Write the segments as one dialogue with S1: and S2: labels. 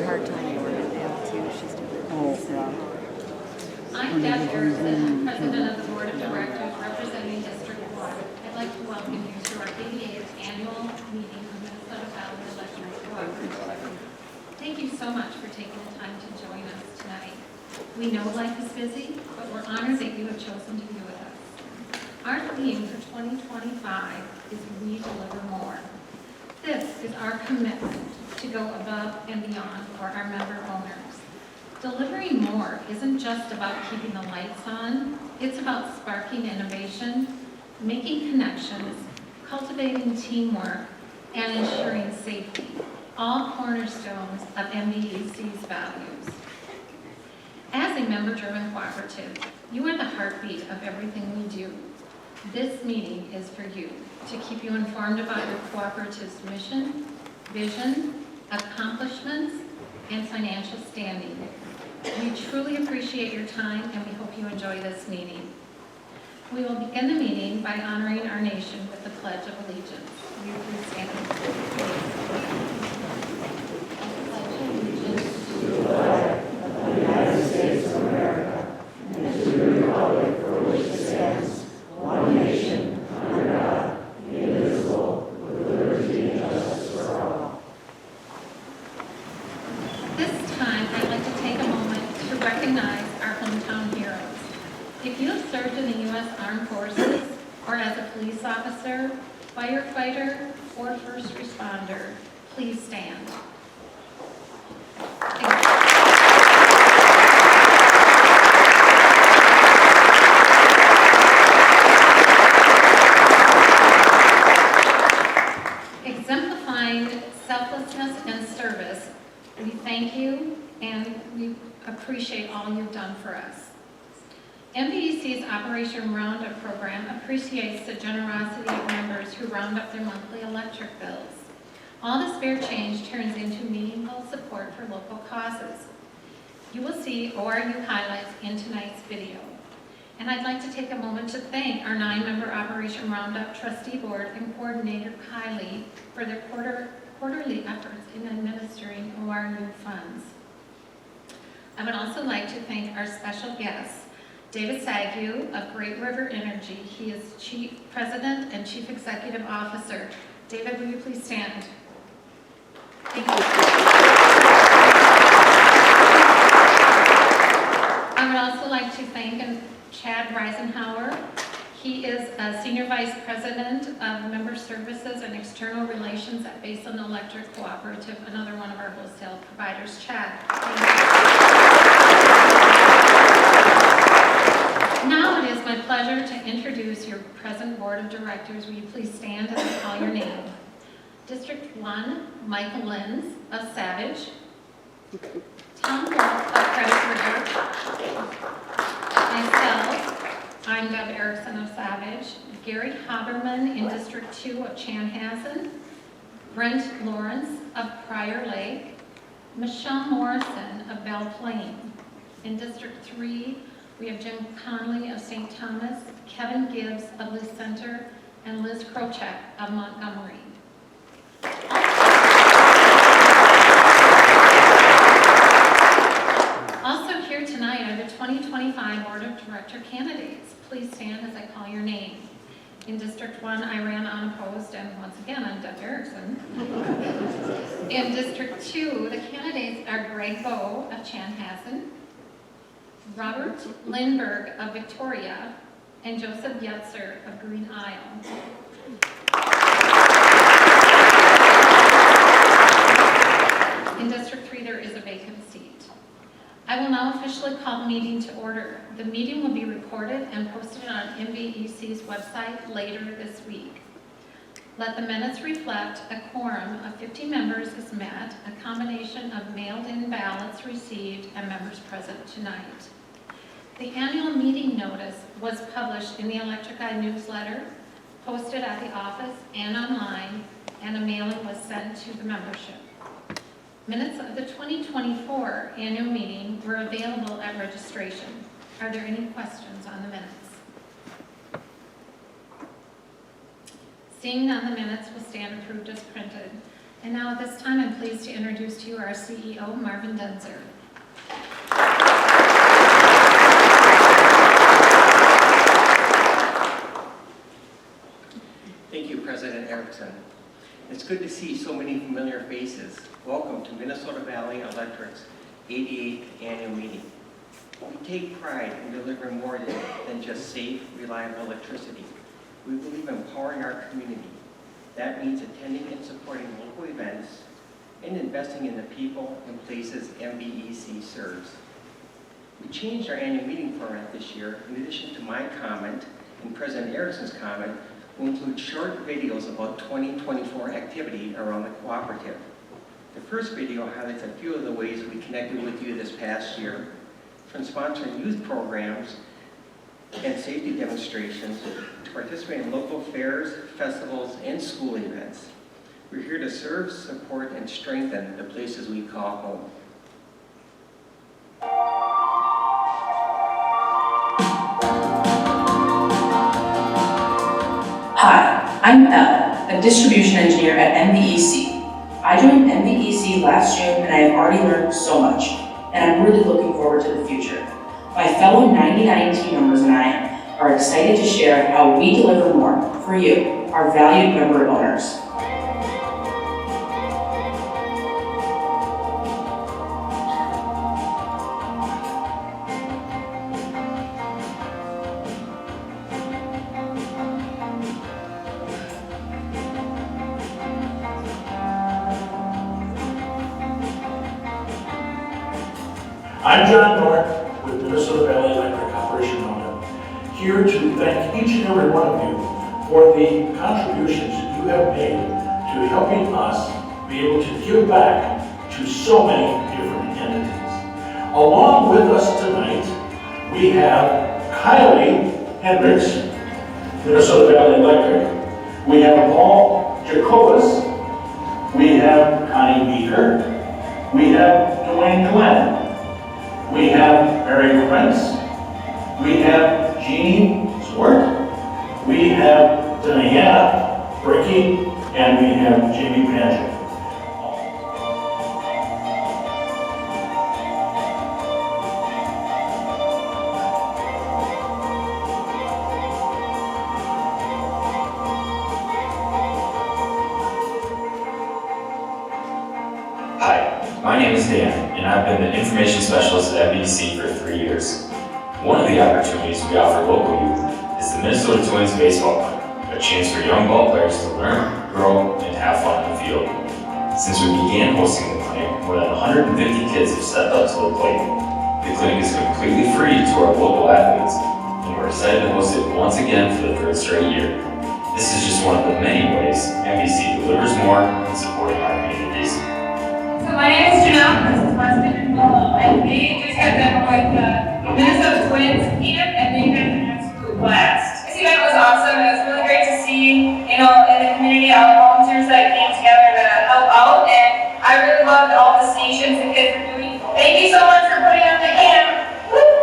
S1: hard time working with too. She's doing
S2: I'm Deb Erickson, President of the Board of Directors representing District 1. I'd like to welcome you to our 88th annual meeting of Minnesota Valley Electric Cooperative. Thank you so much for taking the time to join us tonight. We know life is busy, but we're honored that you have chosen to be with us. Our theme for 2025 is We Deliver More. This is our commitment to go above and beyond for our member owners. Delivering more isn't just about keeping the lights on, it's about sparking innovation, making connections, cultivating teamwork, and ensuring safety, all cornerstones of MVEC's values. As a member-driven cooperative, you are the heartbeat of everything we do. This meeting is for you, to keep you informed about your cooperative's mission, vision, accomplishments, and financial standing. We truly appreciate your time and we hope you enjoy this meeting. We will begin the meeting by honoring our nation with the Pledge of Allegiance. Will you please stand? Pledge allegiance to the flag of the United States of America and to the republic for which it stands, one nation, under God, indivisible, with liberty and justice for all. This time, I'd like to take a moment to recognize our hometown heroes. If you have served in the U.S. Armed Forces or as a police officer, firefighter, or first responder, please stand. Exemplifying selflessness and service, we thank you and we appreciate all you've done for us. MVEC's Operation Roundup program appreciates the generosity of members who round up their monthly electric bills. All this spare change turns into meaningful support for local causes. You will see ORU highlights in tonight's video. And I'd like to take a moment to thank our 9-member Operation Roundup Trustee Board and Coordinator Kylie for their quarterly efforts in administering ORU funds. I would also like to thank our special guest, David Sagu of Great River Energy. He is President and Chief Executive Officer. David, will you please stand? Thank you. I would also like to thank Chad Reisenhauer. He is a Senior Vice President of Member Services and External Relations at Basin Electric Cooperative, another one of our wholesale providers. Chad, thank you. Now it is my pleasure to introduce your present Board of Directors. Will you please stand as I call your name? District 1, Michael Lenz of Savage. Tom Wolf of Credit River. Myself, I'm Deb Erickson of Savage. Gary Haberman in District 2 of Chanhassen. Brent Lawrence of Prior Lake. Michelle Morrison of Belle Plaine. In District 3, we have Jim Conley of St. Thomas, Kevin Gibbs of Liz Center, and Liz Krochek of Montgomery. Also here tonight are the 2025 Board of Director candidates. Please stand as I call your name. In District 1, I ran unopposed, and once again, I'm Deb Erickson. In District 2, the candidates are Greg Bowe of Chanhassen, Robert Lindberg of Victoria, and Joseph Yetzer of Green Isle. In District 3, there is a vacant seat. I will now officially call the meeting to order. The meeting will be recorded and posted on MVEC's website later this week. Let the minutes reflect a quorum of 50 members is met, a combination of mailed-in ballots received, and members present tonight. The annual meeting notice was published in the Electric Eye newsletter, posted at the office and online, and a mailing was sent to the membership. Minutes of the 2024 annual meeting were available at registration. Are there any questions on the minutes? Seeing none, the minutes will stand approved as printed. And now at this time, I'm pleased to introduce to you our CEO, Marvin Denzer.
S3: Thank you, President Erickson. It's good to see so many familiar faces. Welcome to Minnesota Valley Electric's 88th annual meeting. We take pride in delivering more than just safe, reliable electricity. We believe in empowering our community. That means attending and supporting local events and investing in the people and places MVEC serves. We changed our annual meeting format this year. In addition to my comment and President Erickson's comment, we'll include short videos about 2024 activity around the cooperative. The first video highlights a few of the ways we connected with you this past year, from sponsoring youth programs and safety demonstrations to participating in local fairs, festivals, and school events. We're here to serve, support, and strengthen the places we call home.
S4: Hi, I'm Elle, a distribution engineer at MVEC. I joined MVEC last June and I have already learned so much, and I'm really looking forward to the future. My fellow 99 team members and I are excited to share how we deliver more for you, our valued member owners.
S5: I'm John North with Minnesota Valley Electric Operation Owner, here to thank each and every one of you for the contributions you have made to helping us be able to give back to so many different entities. Along with us tonight, we have Kylie Hendricks, Minnesota Valley Electric. We have Paul Jacobus. We have Connie Beaker. We have Dwayne Glenn. We have Mary Prince, we have Jeannie Swart, we have Diana Bricky, and we have Jamie Paget.
S6: Hi, my name is Dan, and I've been the information specialist at MVEC for 3 years. One of the opportunities we offer local youth is the Minnesota Twins Baseball Clinic, a chance for young ball players to learn, grow, and have fun in the field. Since we began hosting the clinic, more than 150 kids have stepped up to the plate. The clinic is completely free to our local athletes, and we're excited to host it once again for the 3rd straight year. This is just one of the many ways MVEC delivers more in supporting our communities.
S7: So my name is Janelle, this is Weston and Willow, and we just got done with the Minnesota Twins camp, and they had an absolute blast. This event was awesome. It was really great to see, in the community, all the volunteers that came together to help out, and I really loved all the stations the kids were doing. Thank you so much for putting on the camp. Woo!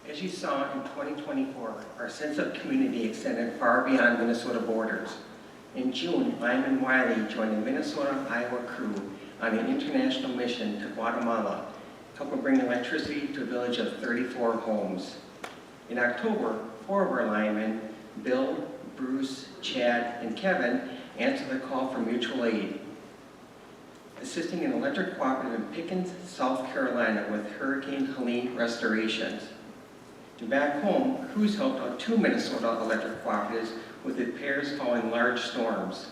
S3: As you saw in 2024, our sense of community extended far beyond Minnesota borders. In June, Lyman Wiley joined the Minnesota-Iowa crew on an international mission to Guatemala, helping bring electricity to a village of 34 homes. In October, 4 of our linemen, Bill, Bruce, Chad, and Kevin, answered the call for mutual aid, assisting an electric cooperative in Pickens, South Carolina with Hurricane Helene restorations. And back home, crews helped out 2 Minnesota electric cooperatives with repairs following large storms.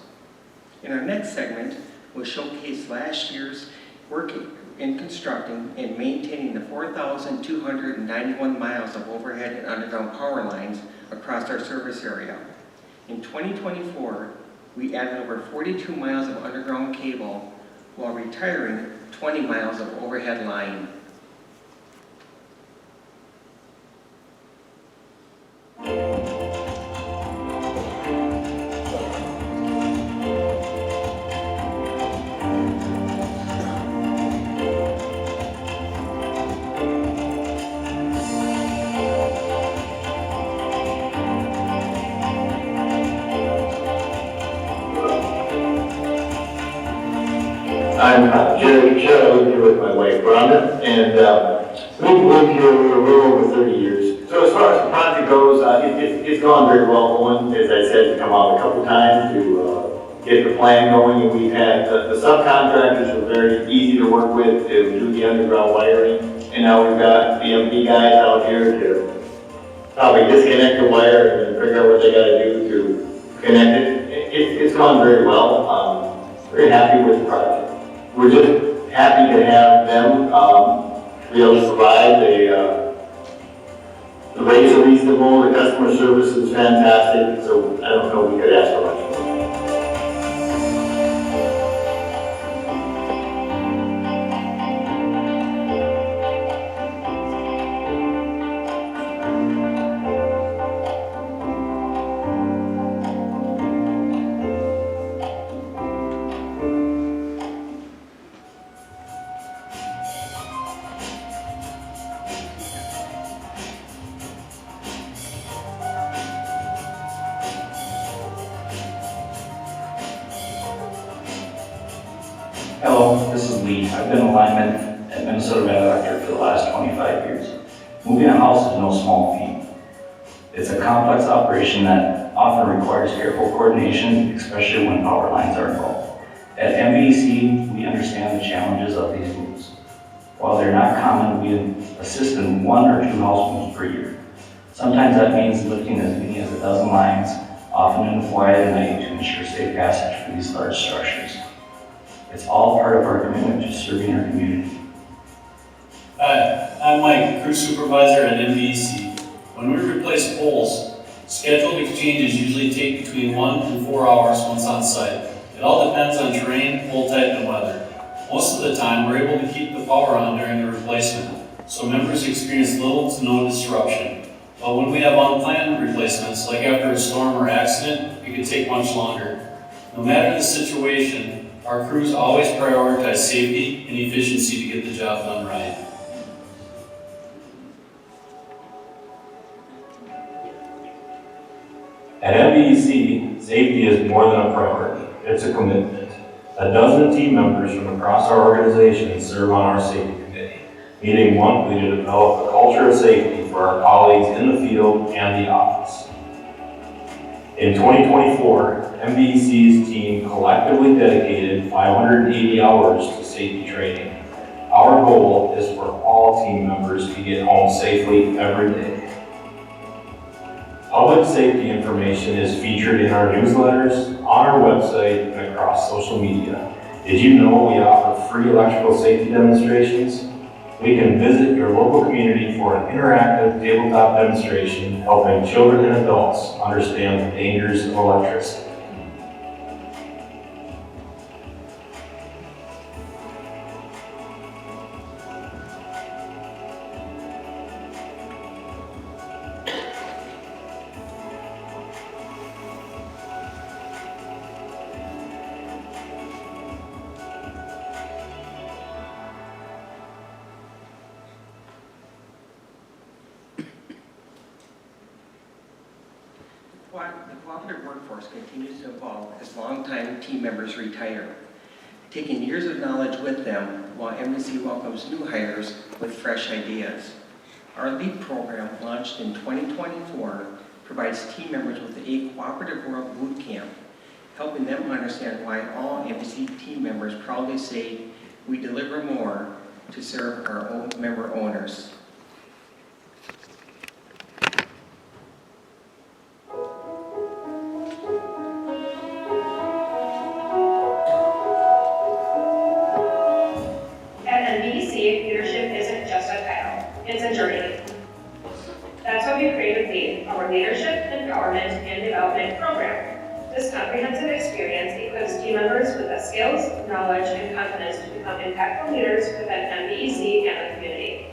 S3: In our next segment, we'll showcase last year's work in constructing and maintaining the 4,291 miles of overhead and underground power lines across our service area. In 2024, we added over 42 miles of underground cable while retiring 20 miles of overhead line.
S8: I'm Jerry Chet. I live here with my wife Rhonda, and we've lived here a little over 30 years. So as far as the project goes, it's gone very well. Owen, as I said, to come out a couple times to get the plan going, and we've had the subcontractors were very easy to work with to do the underground wiring, and now we've got the MV guys out here to probably disconnect the wire and figure out what they got to do to connect it. It's gone very well. Very happy with the project. We're just happy to have them be able to provide the rates are reasonable, the customer service is fantastic, so I don't know if we could ask for much more.
S9: Hello, this is Lee. I've been a lineman at Minnesota Valley Electric for the last 25 years. Moving a house is no small feat. It's a complex operation that often requires careful coordination, especially when power lines are involved. At MVEC, we understand the challenges of these moves. While they're not common, we assist in 1 or 2 house moves per year. Sometimes that means lifting as many as a dozen lines, often in the quiet of night, to ensure safe passage for these large structures. It's all part of our commitment to serving our community.
S10: Hi, I'm Mike, crew supervisor at MVEC. When we replace poles, scheduled exchanges usually take between 1 and 4 hours once on site. It all depends on terrain, pole type, and weather. Most of the time, we're able to keep the power on during the replacement, so members experience little to no disruption. But when we have unplanned replacements, like after a storm or accident, it could take much longer. No matter the situation, our crews always prioritize safety and efficiency to get the job done right.
S11: At MVEC, safety is more than a priority, it's a commitment. A dozen team members from across our organization serve on our safety committee, meeting monthly to develop a culture of safety for our colleagues in the field and the office. In 2024, MVEC's team collectively dedicated 580 hours to safety training. Our goal is for all team members to get home safely every day. Public safety information is featured in our newsletters, on our website, and across social media. Did you know we offer free electrical safety demonstrations? We can visit your local community for an interactive tabletop demonstration helping children and adults understand the dangers of electricity.
S3: The cooperative workforce continues to evolve as longtime team members retire, taking years of knowledge with them while MVC welcomes new hires with fresh ideas. Our LEAP program, launched in 2024, provides team members with a cooperative world boot camp, helping them understand why all MVEC team members proudly say we deliver more to serve our own member owners.
S7: At MVEC, leadership isn't just a title, it's a journey. That's why we created LEAD, our Leadership, Empowerment, and Development Program. This comprehensive experience equips team members with the skills, knowledge, and confidence to become impactful leaders within MVEC and the community.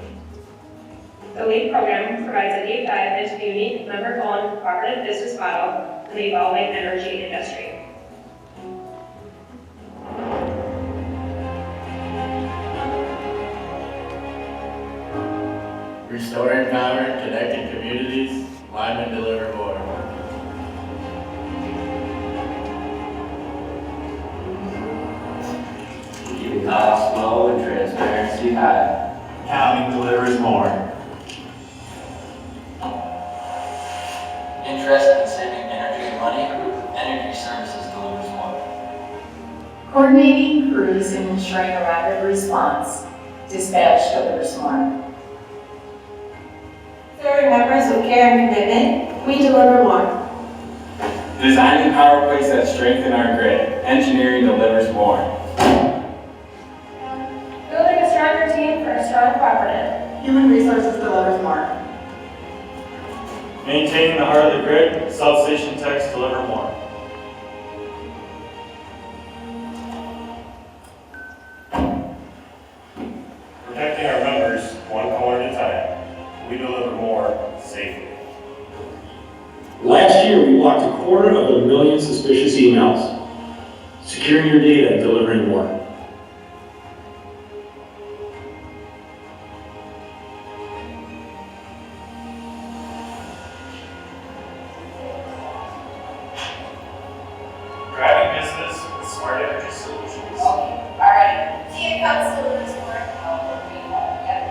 S7: The LEAD program provides a deep dive into the unique member-owned cooperative business model in the evolving energy industry.
S12: Restoring power, connecting communities, Lyman deliver more.
S13: Keeping costs low and transparency high.
S12: County delivers more.
S13: Interested in saving energy and money? Energy Services delivers more.
S1: Coordinating crews and ensuring a rapid response. Dispatch delivers more.
S14: Serving members with care and commitment, we deliver more.
S12: Designing power plays that strengthen our grid. Engineering delivers more.
S7: Building a stronger team for a strong cooperative.
S14: Human resources delivers more.
S11: Maintaining the heart of the grid, substation techs deliver more. Protecting our members one caller at a time, we deliver more safely.
S5: Last year, we blocked 250,000 suspicious emails. Securing your data and delivering more.
S11: Driving business with smart energy solutions.
S14: All right. See you comes delivers more. Yep.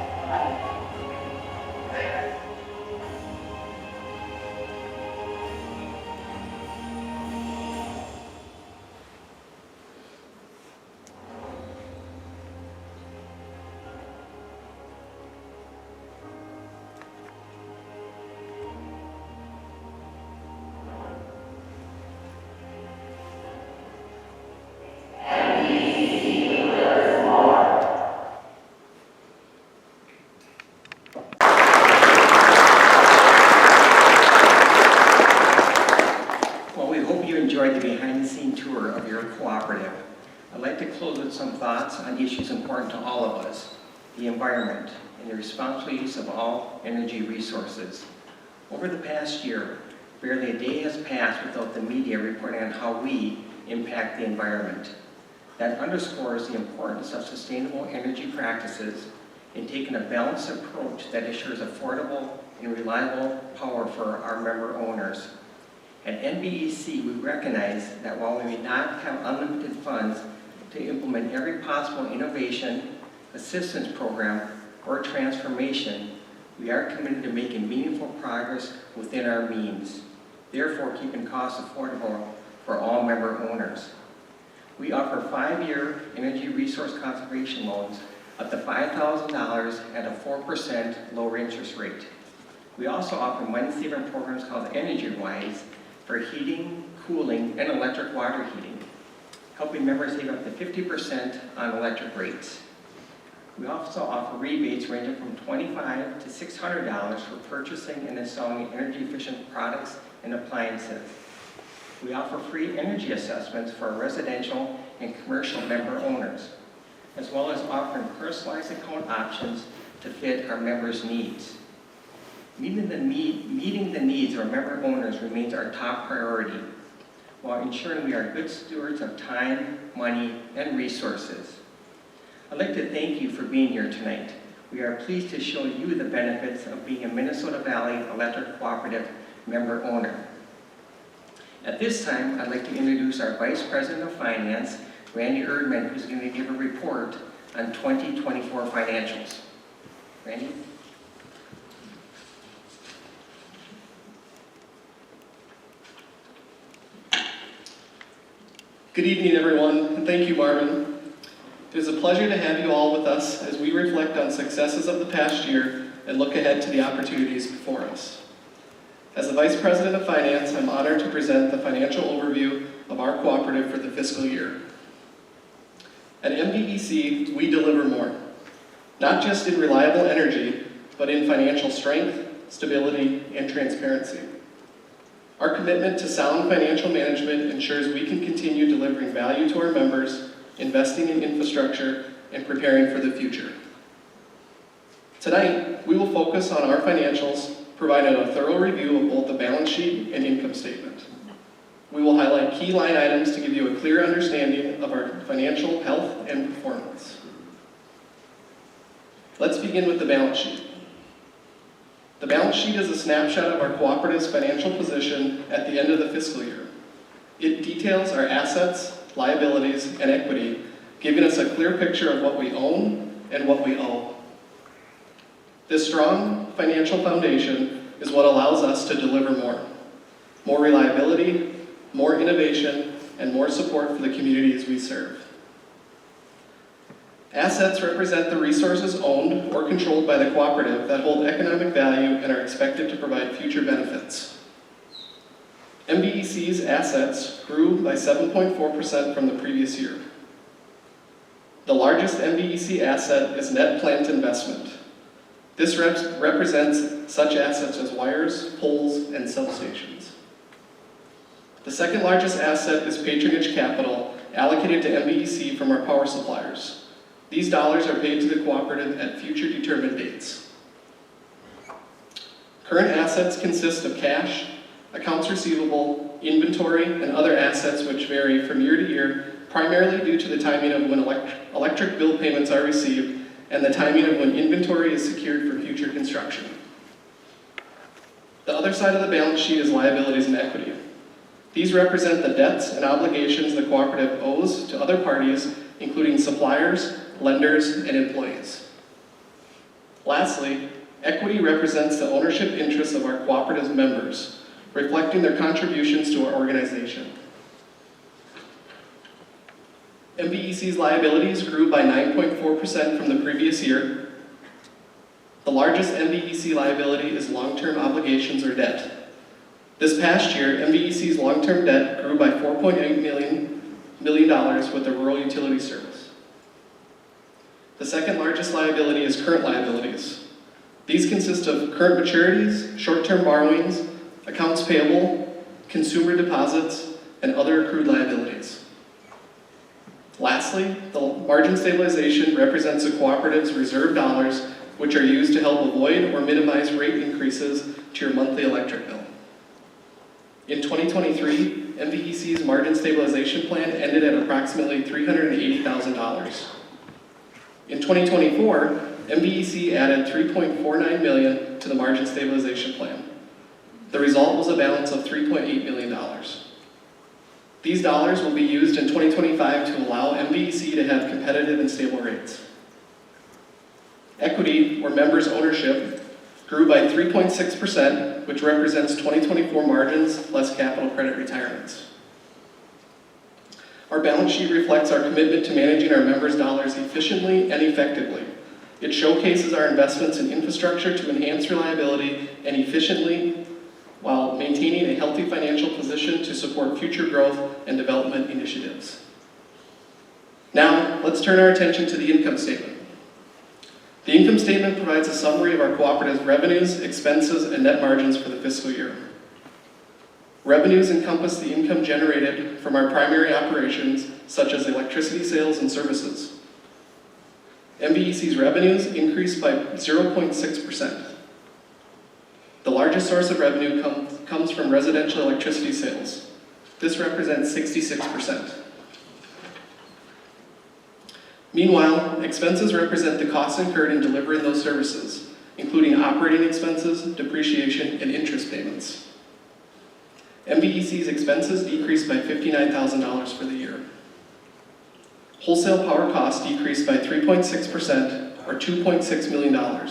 S3: Well, we hope you enjoyed the behind-the-scene tour of your cooperative. I'd like to close with some thoughts on issues important to all of us: the environment and the responsible use of all energy resources. Over the past year, barely a day has passed without the media reporting on how we impact the environment. That underscores the importance of sustainable energy practices and taking a balanced approach that assures affordable and reliable power for our member owners. At MVEC, we recognize that while we may not have unlimited funds to implement every possible innovation, assistance program, or transformation, we are committed to making meaningful progress within our means, therefore keeping costs affordable for all member owners. We offer 5-year energy resource conservation loans up to $5,000 at a 4% lower interest rate. We also offer money-saving programs called EnergyWise for heating, cooling, and electric water heating, helping members save up to 50% on electric rates. We also offer rebates ranging from $25 to $600 for purchasing and installing energy-efficient products and appliances. We offer free energy assessments for our residential and commercial member owners, as well as offering personalized account options to fit our members' needs. Meeting the needs of our member owners remains our top priority, while ensuring we are good stewards of time, money, and resources. I'd like to thank you for being here tonight. We are pleased to show you the benefits of being a Minnesota Valley Electric Cooperative member owner. At this time, I'd like to introduce our Vice President of Finance, Randy Erdman, who's going to give a report on 2024 financials. Randy?
S15: Good evening, everyone, and thank you, Marvin. It is a pleasure to have you all with us as we reflect on successes of the past year and look ahead to the opportunities before us. As the Vice President of Finance, I'm honored to present the financial overview of our cooperative for the fiscal year. At MVEC, we deliver more, not just in reliable energy, but in financial strength, stability, and transparency. Our commitment to sound financial management ensures we can continue delivering value to our members, investing in infrastructure, and preparing for the future. Tonight, we will focus on our financials, providing a thorough review of both the balance sheet and income statement. We will highlight key line items to give you a clear understanding of our financial health and performance. Let's begin with the balance sheet. The balance sheet is a snapshot of our cooperative's financial position at the end of the fiscal year. It details our assets, liabilities, and equity, giving us a clear picture of what we own and what we owe. This strong financial foundation is what allows us to deliver more reliability, more innovation, and more support for the communities we serve. Assets represent the resources owned or controlled by the cooperative that hold economic value and are expected to provide future benefits. MVEC's assets grew by 7.4% from the previous year. The largest MVEC asset is net plant investment. This represents such assets as wires, poles, and substations. The second largest asset is patronage capital allocated to MVEC from our power suppliers. These dollars are paid to the cooperative at future determined dates. Current assets consist of cash, accounts receivable, inventory, and other assets which vary from year to year, primarily due to the timing of when electric bill payments are received and the timing of when inventory is secured for future construction. The other side of the balance sheet is liabilities and equity. These represent the debts and obligations the cooperative owes to other parties, including suppliers, lenders, and employees. Lastly, equity represents the ownership interests of our cooperative's members, reflecting their contributions to our organization. MVEC's liabilities grew by 9.4% from the previous year. The largest MVEC liability is long-term obligations or debt. This past year, MVEC's long-term debt grew by $4.8 million with the Rural Utility Service. The second largest liability is current liabilities. These consist of current maturities, short-term borrowings, accounts payable, consumer deposits, and other accrued liabilities. Lastly, the margin stabilization represents the cooperative's reserve dollars, which are used to help avoid or minimize rate increases to your monthly electric bill. In 2023, MVEC's margin stabilization plan ended at approximately $380,000. In 2024, MVEC added $3.49 million to the margin stabilization plan. The result was a balance of $3.8 million. These dollars will be used in 2025 to allow MVEC to have competitive and stable rates. Equity, or members' ownership, grew by 3.6%, which represents 2024 margins less capital credit retirements. Our balance sheet reflects our commitment to managing our members' dollars efficiently and effectively. It showcases our investments in infrastructure to enhance reliability and efficiently while maintaining a healthy financial position to support future growth and development initiatives. Now, let's turn our attention to the income statement. The income statement provides a summary of our cooperative's revenues, expenses, and net margins for the fiscal year. Revenues encompass the income generated from our primary operations, such as electricity sales and services. MVEC's revenues increased by 0.6%. The largest source of revenue comes from residential electricity sales. This represents 66%. Meanwhile, expenses represent the costs incurred in delivering those services, including operating expenses, depreciation, and interest payments. MVEC's expenses decreased by $59,000 for the year. Wholesale power costs decreased by 3.6%, or $2.6 million.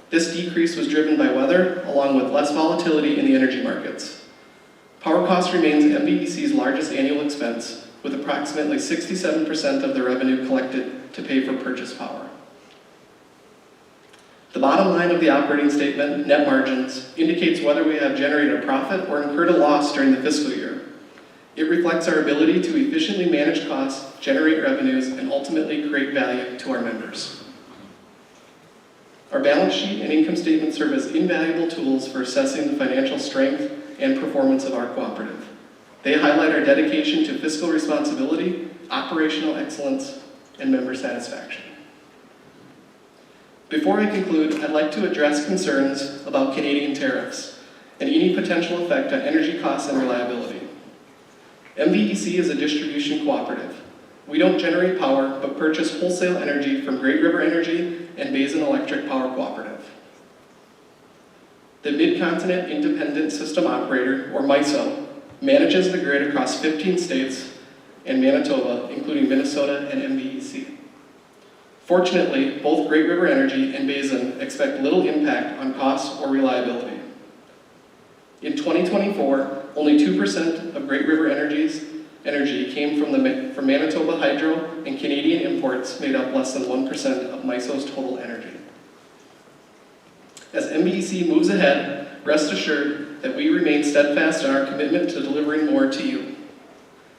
S15: This decrease was driven by weather, along with less volatility in the energy markets. Power cost remains MVEC's largest annual expense, with approximately 67% of the revenue collected to pay for purchase power. The bottom line of the operating statement, net margins, indicates whether we have generated a profit or incurred a loss during the fiscal year. It reflects our ability to efficiently manage costs, generate revenues, and ultimately create value to our members. Our balance sheet and income statement serve as invaluable tools for assessing the financial strength and performance of our cooperative. They highlight our dedication to fiscal responsibility, operational excellence, and member satisfaction. Before I conclude, I'd like to address concerns about Canadian tariffs and any potential effect on energy costs and reliability. MVEC is a distribution cooperative. We don't generate power, but purchase wholesale energy from Great River Energy and Basin Electric Power Cooperative. The Mid-Continent Independent System Operator, or MISO, manages the grid across 15 states and Manitoba, including Minnesota and MVEC. Fortunately, both Great River Energy and Basin expect little impact on costs or reliability. In 2024, only 2% of Great River Energy's energy came from Manitoba Hydro, and Canadian imports made up less than 1% of MISO's total energy. As MVEC moves ahead, rest assured that we remain steadfast in our commitment to delivering more to you,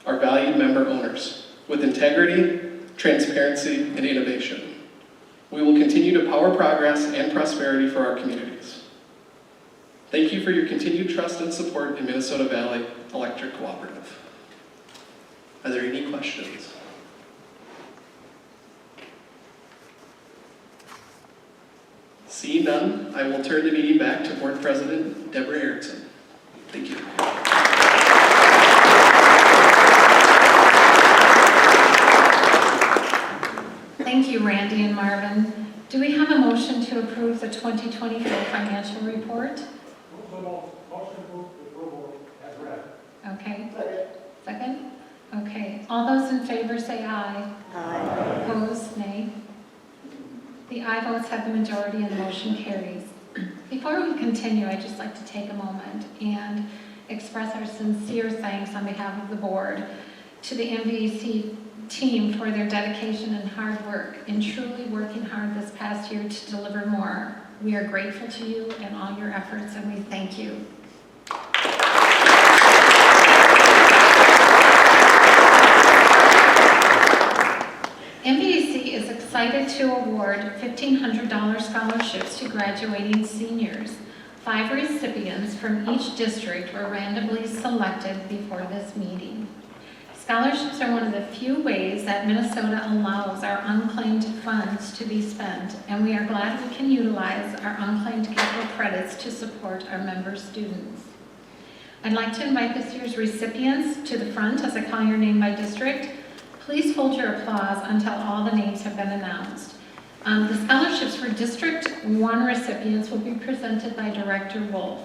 S15: our valued member owners, with integrity, transparency, and innovation. We will continue to power progress and prosperity for our communities. Thank you for your continued trust and support in Minnesota Valley Electric Cooperative. Are there any questions? Seeing none, I will turn the meeting back to Board President Deborah Erickson. Thank you.
S2: Thank you, Randy and Marvin. Do we have a motion to approve the 2024 financial report? Okay. Second? Okay. All those in favor say aye. Aye. Opposed, nay. The aye votes have the majority and the motion carries. Before we continue, I'd just like to take a moment and express our sincere thanks on behalf of the board to the MVEC team for their dedication and hard work in truly working hard this past year to deliver more. We are grateful to you and all your efforts, and we thank you. MVEC is excited to award $1,500 scholarships to graduating seniors. 5 recipients from each district were randomly selected before this meeting. Scholarships are one of the few ways that Minnesota allows our unclaimed funds to be spent, and we are glad we can utilize our unclaimed capital credits to support our member students. I'd like to invite this year's recipients to the front as I call your name by district. Please hold your applause until all the names have been announced. The scholarships for District 1 recipients will be presented by Director Wolf.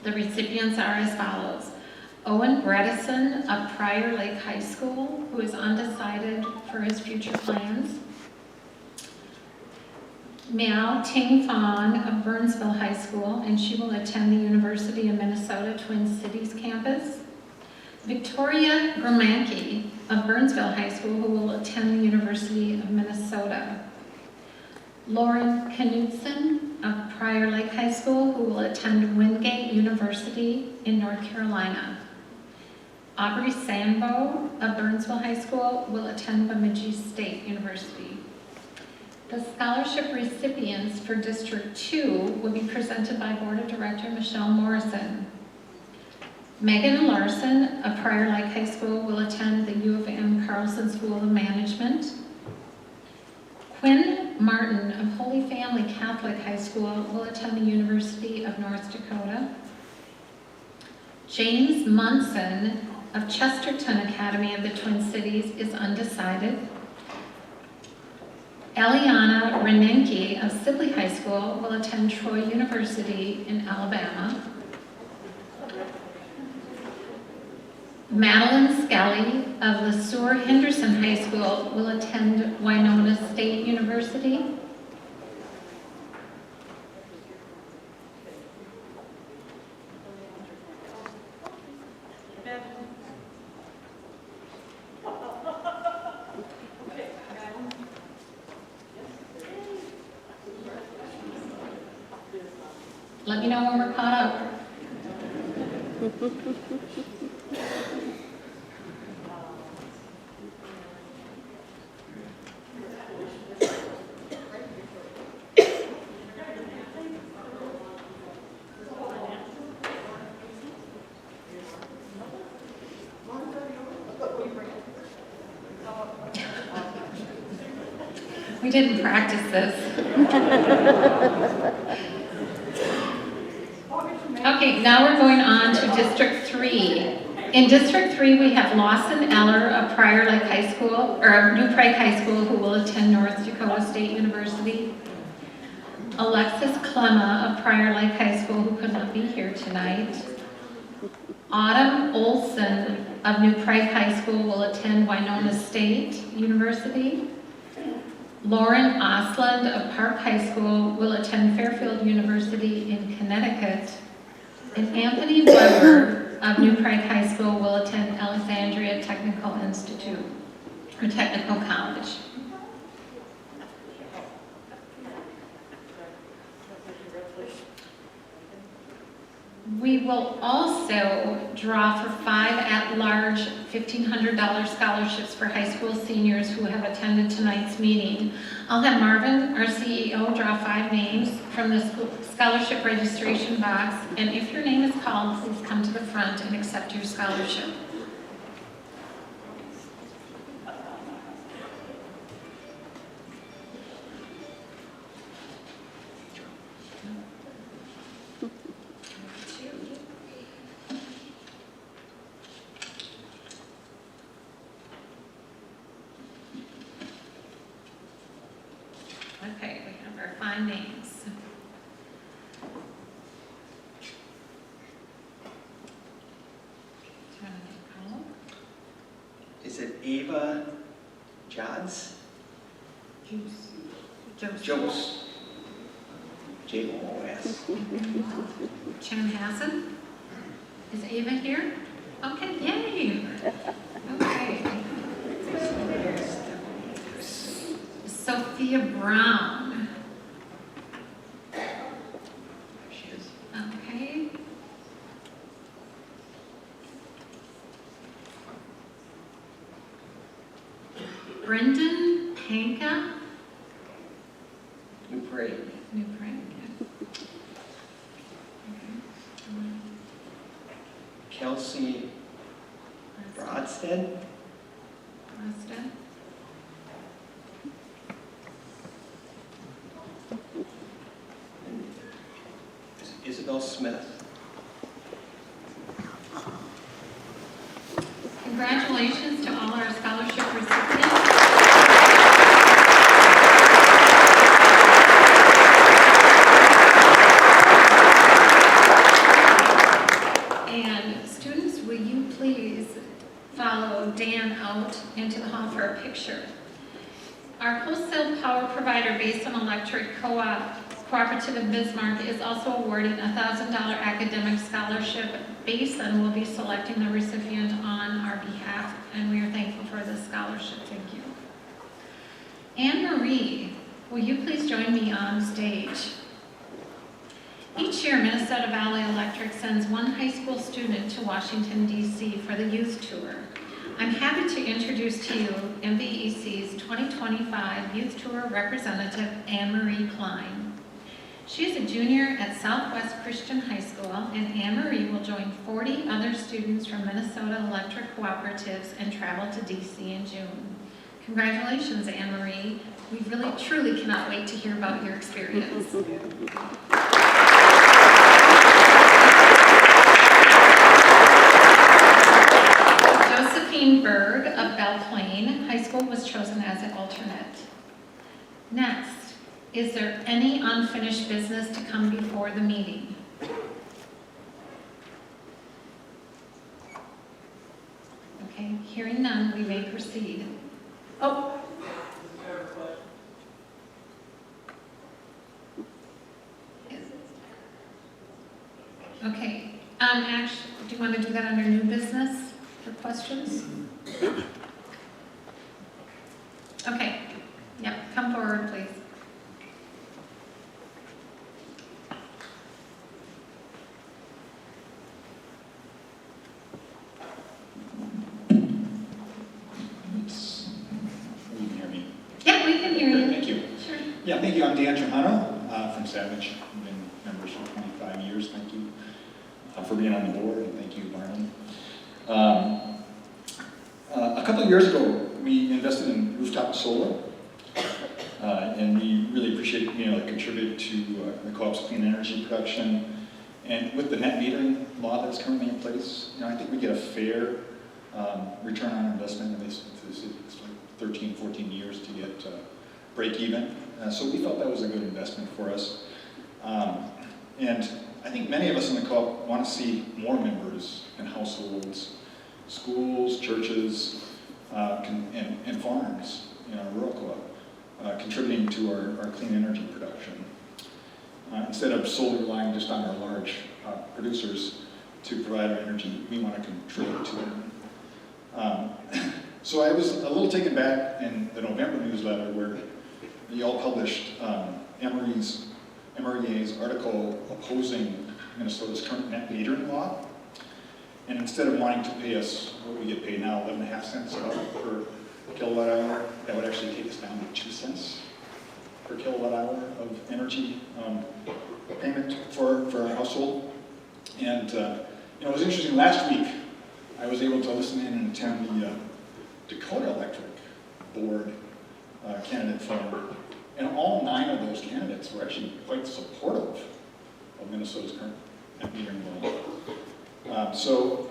S2: The recipients are as follows. Owen Bredesen of Prior Lake High School, who is undecided for his future plans. Miao Ting Fong of Burnsville High School, and she will attend the University of Minnesota Twin Cities campus. Victoria Gromanke of Burnsville High School, who will attend the University of Minnesota. Lauren Knudsen of Prior Lake High School, who will attend Wingate University in North Carolina. Aubrey Sambo of Burnsville High School will attend Bemidji State University. The scholarship recipients for District 2 will be presented by Board of Director Michelle Morrison. Megan Larson of Prior Lake High School will attend the U of M Carlson School of Management. Quinn Martin of Holy Family Catholic High School will attend the University of North Dakota. James Munson of Chesterton Academy of the Twin Cities is undecided. Eliana Renenke of Sibley High School will attend Troy University in Alabama. Madeline Skelly of LeSueur Henderson High School will attend Winona State University. Let me know when we're caught up. We didn't practice this. Okay, now we're going on to District 3. In District 3, we have Lawson Eller of Prior Lake High School, or of New Prague High School, who will attend North Dakota State University. Alexis Clemma of Prior Lake High School, who could not be here tonight. Autumn Olson of New Prague High School will attend Winona State University. Lauren Osland of Park High School will attend Fairfield University in Connecticut. And Anthony Weber of New Prague High School will attend Alexandria Technical Institute, or Technical College. We will also draw for 5 at-large $1,500 scholarships for high school seniors who have attended tonight's meeting. I'll have Marvin, our CEO, draw 5 names from the scholarship registration box, and if your name is called, please come to the front and accept your scholarship. Okay, we have our 5 names.
S3: Is it Ava Johns?
S2: Jose.
S3: J-O-O-S.
S2: Chan Hassan? Is Ava here? Okay, yay! Okay. Sophia Brown.
S3: She is.
S2: Okay. Brendan Panka.
S3: New Prague.
S2: New Prague.
S3: Kelsey Brodsted.
S2: Austin.
S3: Isabel Smith.
S2: Congratulations to all our scholarship recipients. And students, will you please follow Dan out into the hall for a picture? Our wholesale power provider based on electric Cooperative of Bismarck is also awarding a $1,000 academic scholarship. Basin will be selecting the recipient on our behalf, and we are thankful for this scholarship. Thank you. Anne Marie, will you please join me on stage? Each year, Minnesota Valley Electric sends one high school student to Washington, D.C. for the youth tour. I'm happy to introduce to you MVEC's 2025 Youth Tour representative, Anne Marie Klein. She is a junior at Southwest Christian High School, and Anne Marie will join 40 other students from Minnesota Electric Cooperatives and travel to D.C. in June. Congratulations, Anne Marie. We really, truly cannot wait to hear about your experience. Josephine Berg of Belle Plaine High School was chosen as an alternate. Next, is there any unfinished business to come before the meeting? Okay, hearing none, we may proceed. Oh. Okay, actually, do you want to do that under new business for questions? Okay, yep, come forward, please.
S16: Yeah, thank you. I'm Dan Trujano from Savage. I've been members for 25 years. Thank you for being on the board, and thank you, Barney. A couple of years ago, we invested in rooftop solar, and we really appreciate being able to contribute to the co-op's clean energy production. And with the net metering law that's currently in place, I think we get a fair return on investment. At least it's like 13, 14 years to get break even. So we felt that was a good investment for us. And I think many of us in the co-op want to see more members in households, schools, churches, and farms in our rural co-op, contributing to our clean energy production. Instead of solely relying just on our large producers to provide our energy, we want to contribute to it. So I was a little taken back in the November newsletter where you all published MREA's article opposing Minnesota's current net metering law. And instead of wanting to pay us what we get paid now, 11.5 cents per kilowatt hour, that would actually take us down to 2 cents per kilowatt hour of energy payment for our household. And it was interesting, last week I was able to listen in and attend the Dakota Electric Board candidate forum, and all 9 of those candidates were actually quite supportive of Minnesota's current net metering law. So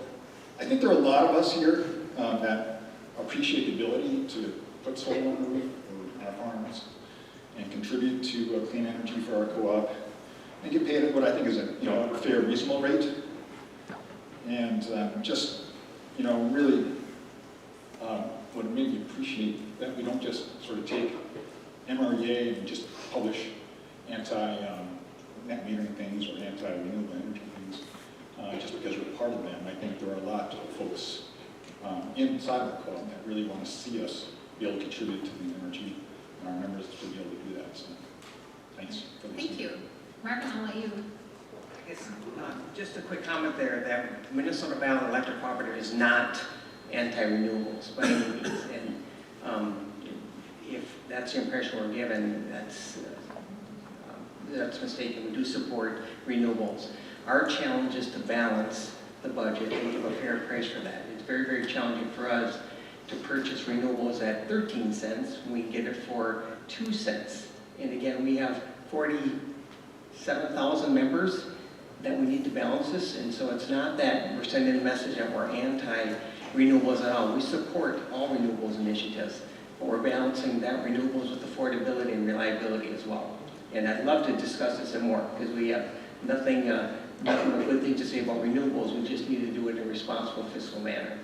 S16: I think there are a lot of us here that appreciate the ability to put solar on the roof or our farms and contribute to clean energy for our co-op and get paid at what I think is a fair, reasonable rate. And just, really would maybe appreciate that we don't just sort of take MREA and just publish anti-net metering things or anti-renewable energy things just because we're part of them. I think there are a lot of folks inside of the co-op that really want to see us be able to contribute to clean energy and our members to be able to do that. So thanks for listening.
S2: Thank you. Marvin, I'll let you.
S3: I guess, just a quick comment there that Minnesota Valley Electric Cooperative is not anti-renewables by any means. And if that's the impression we're given, that's mistaken. We do support renewables. Our challenge is to balance the budget and give a fair price for that. It's very, very challenging for us to purchase renewables at 13 cents when we get it for 2 cents. And again, we have 47,000 members that we need to balance this, and so it's not that we're sending a message that we're anti-renewables at all. We support all renewables initiatives, but we're balancing that renewables with affordability and reliability as well. And I'd love to discuss this some more, because we have nothing but good things to say about renewables. We just need to do it in a responsible fiscal manner.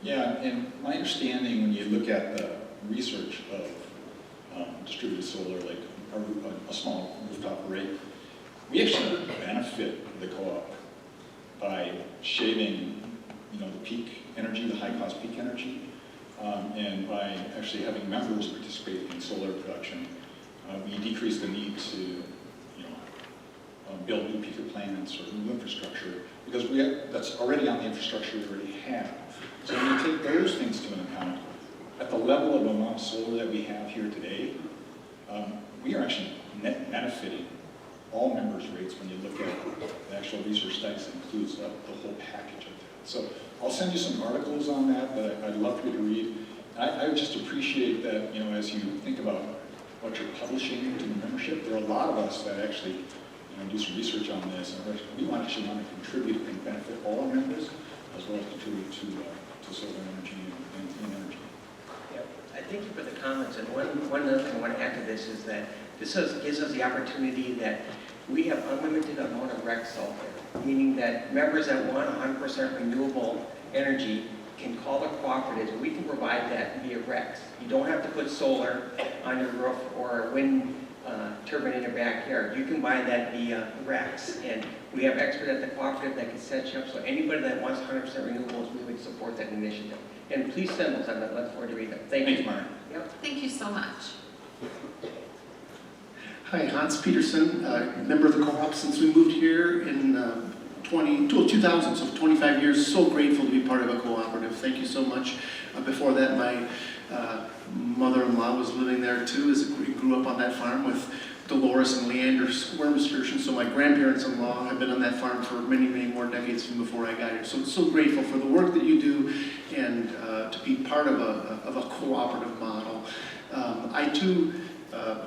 S16: Yeah, and my understanding when you look at the research of distributed solar, like a small rooftop array, we actually benefit the co-op by shaving, the peak energy, the high-cost peak energy, and by actually having members participate in solar production. We decrease the need to, build new peaker plants or new infrastructure because that's already on the infrastructure we already have. So when you take those things to account, at the level of amount of solar that we have here today, we are actually net benefiting all members' rates when you look at the actual research studies that includes the whole package of that. So I'll send you some articles on that I'd love for you to read. I would just appreciate that, as you think about what you're publishing to the membership, there are a lot of us that actually do some research on this, and we actually want to contribute and benefit all our members, as well as contribute to solar energy and clean energy.
S3: Yep. I thank you for the comments, and one other thing I want to add to this is that this gives us the opportunity that we have unlimited amount of RECs out there, meaning that members that want 100% renewable energy can call the cooperatives, and we can provide that via RECs. You don't have to put solar on your roof or a wind turbine in your backyard. You can buy that via RECs, and we have experts at the cooperative that can set you up. So anybody that wants 100% renewables, we would support that initiative. And please send those. I look forward to reading them. Thank you, Mark. Yep.
S2: Thank you so much.
S17: Hi, Hans Peterson, member of the co-op since we moved here in 2000, so 25 years. So grateful to be part of a cooperative. Thank you so much. Before that, my Mother-in-law was living there too, as we grew up on that farm with Dolores and Leander Wormskirchen. So my grandparents-in-law have been on that farm for many, many more decades than before I got here. So grateful for the work that you do and to be part of a cooperative model. I too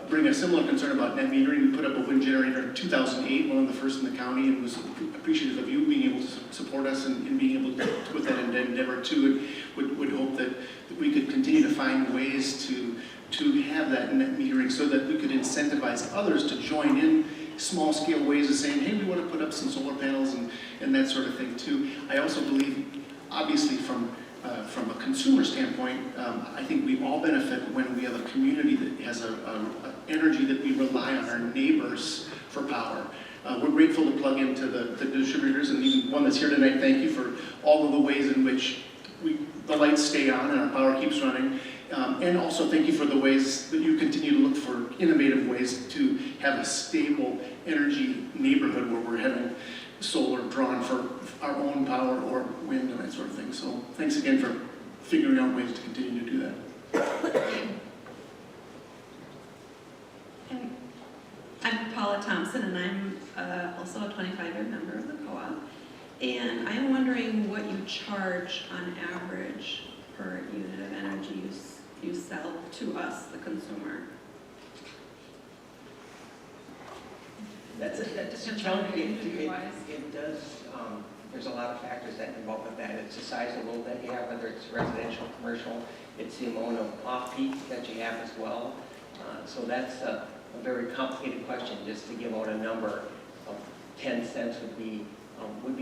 S17: bring a similar concern about net metering. We put up a wind generator in 2008, one of the first in the county, and was appreciative of you being able to support us and being able to put that into endeavor too. And would hope that we could continue to find ways to have that net metering so that we could incentivize others to join in small scale ways of saying, hey, we want to put up some solar panels and that sort of thing too. I also believe, obviously from a consumer standpoint, I think we all benefit when we have a community that has a energy that we rely on our neighbors for power. We're grateful to plug into the distributors, and even one that's here tonight, thank you for all of the ways in which the lights stay on and our power keeps running. And also thank you for the ways that you continue to look for innovative ways to have a stable energy neighborhood where we're having solar drawn for our own power or wind and that sort of thing. So thanks again for figuring out ways to continue to do that.
S18: I'm Paula Thompson, and I'm also a 25-year member of the co-op. And I'm wondering what you charge on average per unit of energy you sell to us, the consumer.
S3: That's a challenge. It does, there's a lot of factors that involve with that. It's the size of load that you have, whether it's residential, commercial. It's the amount of off-peak that you have as well. So that's a very complicated question. Just to give out a number of 10 cents would be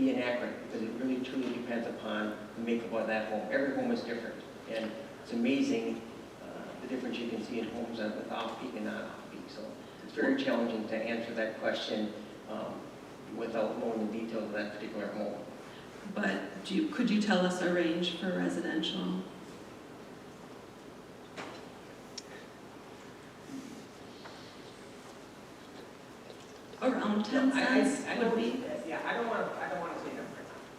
S3: inaccurate, because it really truly depends upon the makeup of that home. Every home is different, and it's amazing the difference you can see in homes with off-peak and non-off-peak. So it's very challenging to answer that question without knowing the details of that particular home.
S18: But could you tell us a range for residential? Around 10 cents would be?
S3: Yeah, I don't want to say that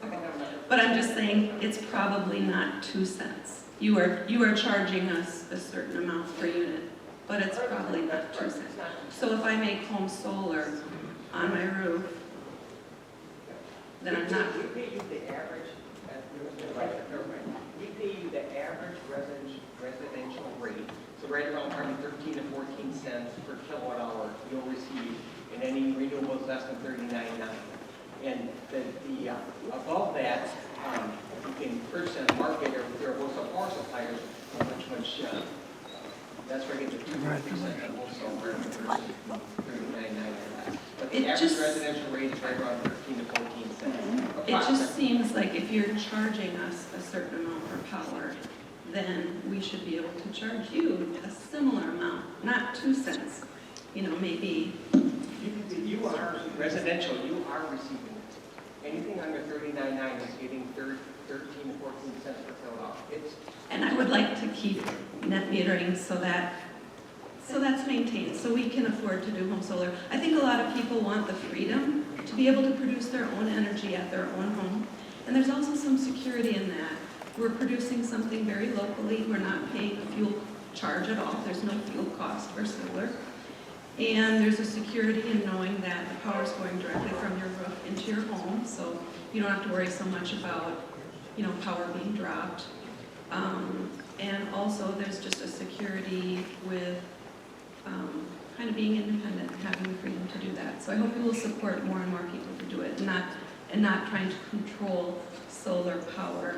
S3: right now.
S18: Okay. But I'm just saying it's probably not 2 cents. You are charging us a certain amount per unit, but it's probably not 2 cents. So if I make home solar on my roof, then I'm not.
S3: We pay you the average, we pay you the average residential rate. So right around probably 13 to 14 cents per kilowatt hour you'll receive in any renewables less than 39.9. And the above that, you can purchase in the market, or there are also power suppliers, which that's where you get the 2% of most solar versus 39.9 or less. But the average residential rate is right around 13 to 14 cents.
S18: It just seems like if you're charging us a certain amount for power, then we should be able to charge you a similar amount, not 2 cents. You know, maybe.
S3: You are residential. You are receiving it. Anything under 39.9 is getting 13 to 14 cents per kilowatt.
S18: And I would like to keep net metering so that's maintained, so we can afford to do home solar. I think a lot of people want the freedom to be able to produce their own energy at their own home. And there's also some security in that. We're producing something very locally. We're not paying a fuel charge at all. There's no fuel cost for solar. And there's a security in knowing that the power is going directly from your roof into your home, so you don't have to worry so much about, power being dropped. And also there's just a security with kind of being independent, having the freedom to do that. So I hope you will support more and more people to do it, and not trying to control solar power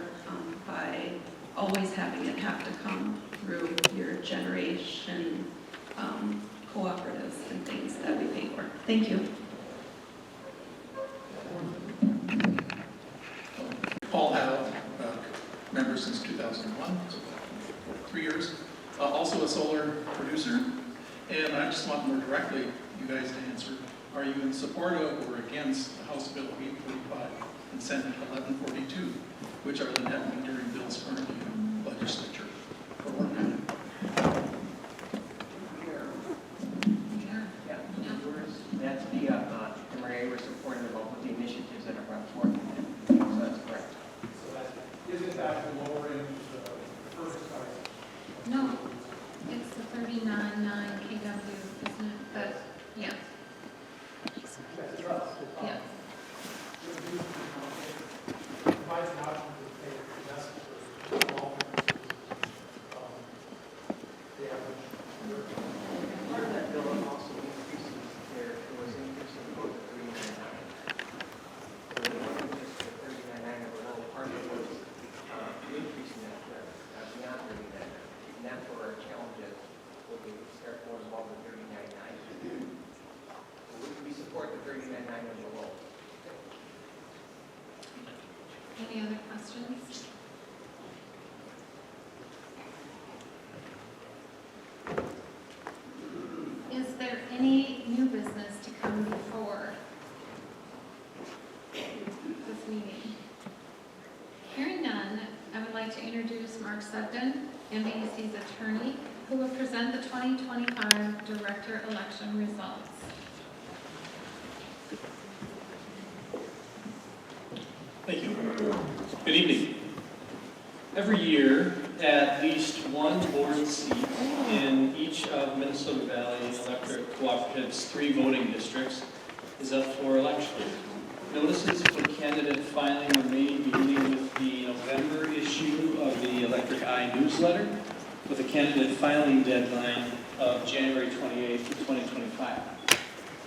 S18: by always having it have to come through your generation cooperatives and things that we pay for. Thank you.
S17: Paul Howe, member since 2001, so 3 years. Also a solar producer, and I just want more directly you guys to answer. Are you in support of or against House Bill 845 and Senate 1142, which are the net metering bills currently in the legislature for working?
S3: That's the area we're supporting about with the initiatives that are brought forth. So that's correct.
S17: So that isn't that the lower end of the first price?
S2: No, Any other questions? Is there any new business to come before this meeting? Hearing none, I would like to introduce Mark Sugden, MVEC's attorney, who will present the 2025 director election results.
S19: Thank you. Good evening. Every year, at least one board seat in each of Minnesota Valley Electric Cooperative's 3 voting districts is up for election. Notices for candidate filing were made beginning with the November issue of the Electric Eye newsletter, with a candidate filing deadline of January 28, 2025.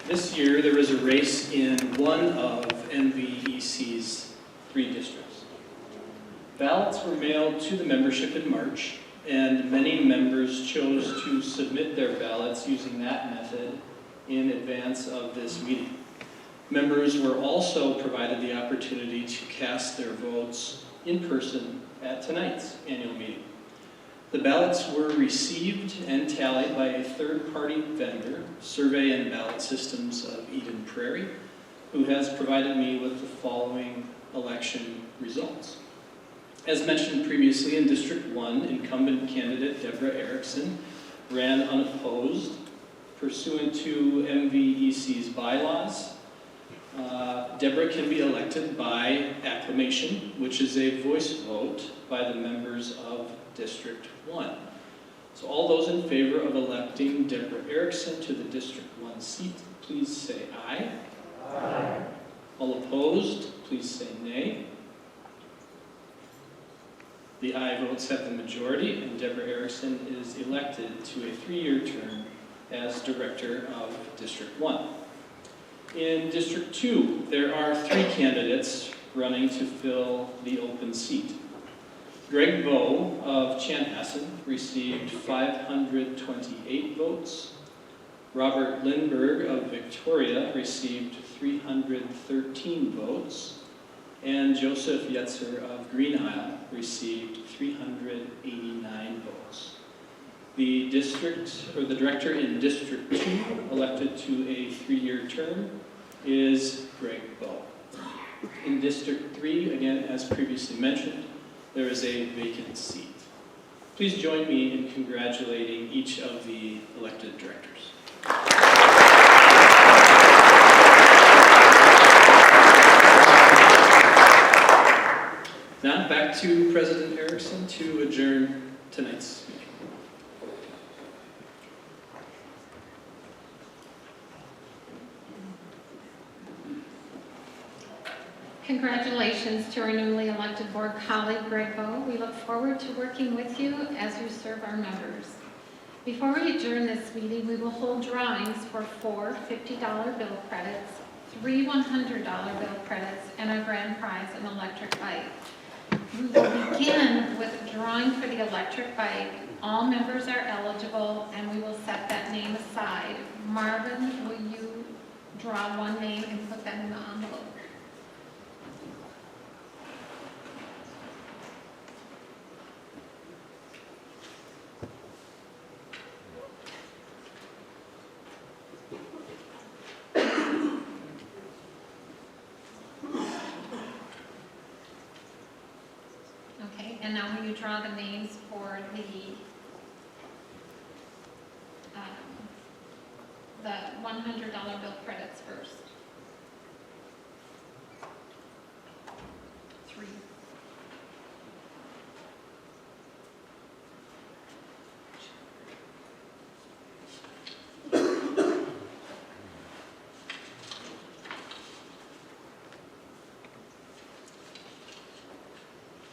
S19: This year, there is a race in one of MVEC's 3 districts. Ballots were mailed to the membership in March, and many members chose to submit their ballots using that method in advance of this meeting. Members were also provided the opportunity to cast their votes in person at tonight's annual meeting. The ballots were received and tallied by a third-party vendor, Survey and Ballot Systems of Eden Prairie, who has provided me with the following election results. As mentioned previously, in District 1, incumbent candidate Deborah Erickson ran unopposed pursuant to MVEC's bylaws. Deborah can be elected by acclamation, which is a voice vote by the members of District 1. So all those in favor of electing Deborah Erickson to the District 1 seat, please say aye. Aye. All opposed, please say nay. The aye votes have the majority, and Deborah Erickson is elected to a 3-year term as Director of District 1. In District 2, there are 3 candidates running to fill the open seat. Greg Bowe of Chanhassen received 528 votes. Robert Lindberg of Victoria received 313 votes. And Joseph Yetzer of Green Isle received 389 votes. The director in District 2, elected to a 3-year term, is Greg Bowe. In District 3, again, as previously mentioned, there is a vacant seat. Please join me in congratulating each of the elected directors. Now back to President Erickson to adjourn tonight's meeting.
S2: Congratulations to our newly elected board colleague, Greg Bowe. We look forward to working with you as you serve our members. Before we adjourn this meeting, we will hold drawings for 4 $50 bill credits, 3 $100 bill credits, and our grand prize, an electric bike. We will begin with drawing for the electric bike. All members are eligible, and we will set that name aside. Marvin, will you draw one name and put that in the envelope? And now will you draw the names for the $100 bill credits first? 3.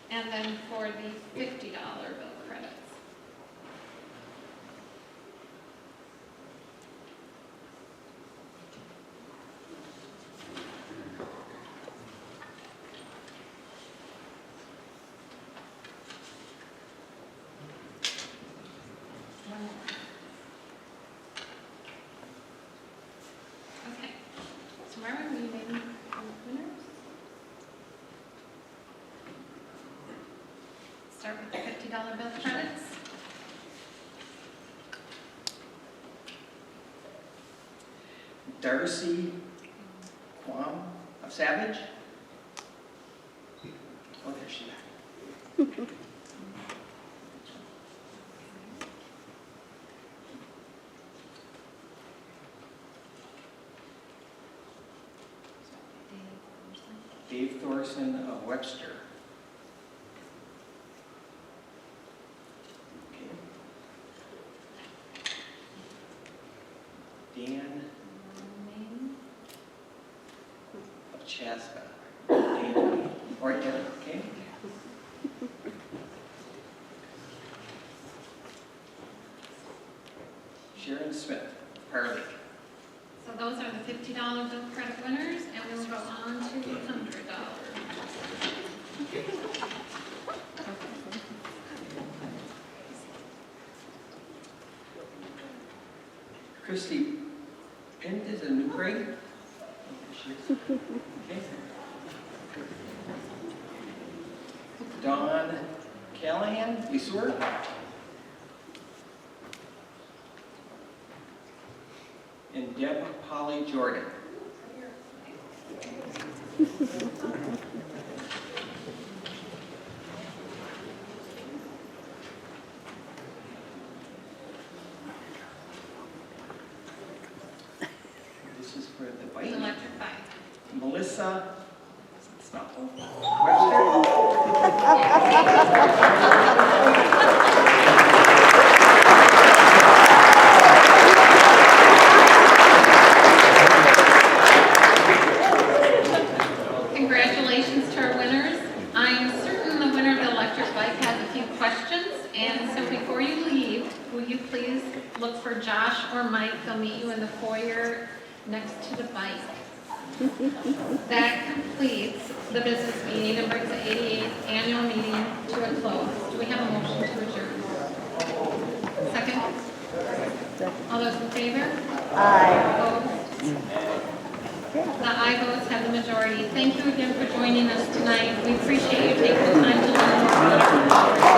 S2: And then for the $50 bill credits. One more. Okay. So Marvin, will you name the winners? start with the $50 bill credits.
S3: Darcy Quam of Savage. Oh, there she is. Dave Thorson of Webster. Okay. Dan of Chaska. Dan, or Dan, okay. Sharon Smith, Harley.
S2: So those are the $50 bill credit winners, and we will go on to $100.
S3: Christy Pint is a new grade. Okay. Dawn Callahan, Lesueur. And Deb Polly Jordan. This is for the bike.
S2: Electric bike.
S3: Melissa Webster.
S2: Congratulations to our winners. I am certain the winner of the electric bike has a few questions, and so before you leave, will you please look for Josh or Mike? They'll meet you in the foyer next to the bike. That completes the business meeting and brings the 88th annual meeting to a close. Do we have a motion to adjourn? Second? All those in favor? Aye. Opposed? The aye votes have the majority. Thank you again for joining us tonight. We appreciate you taking the time to learn more about our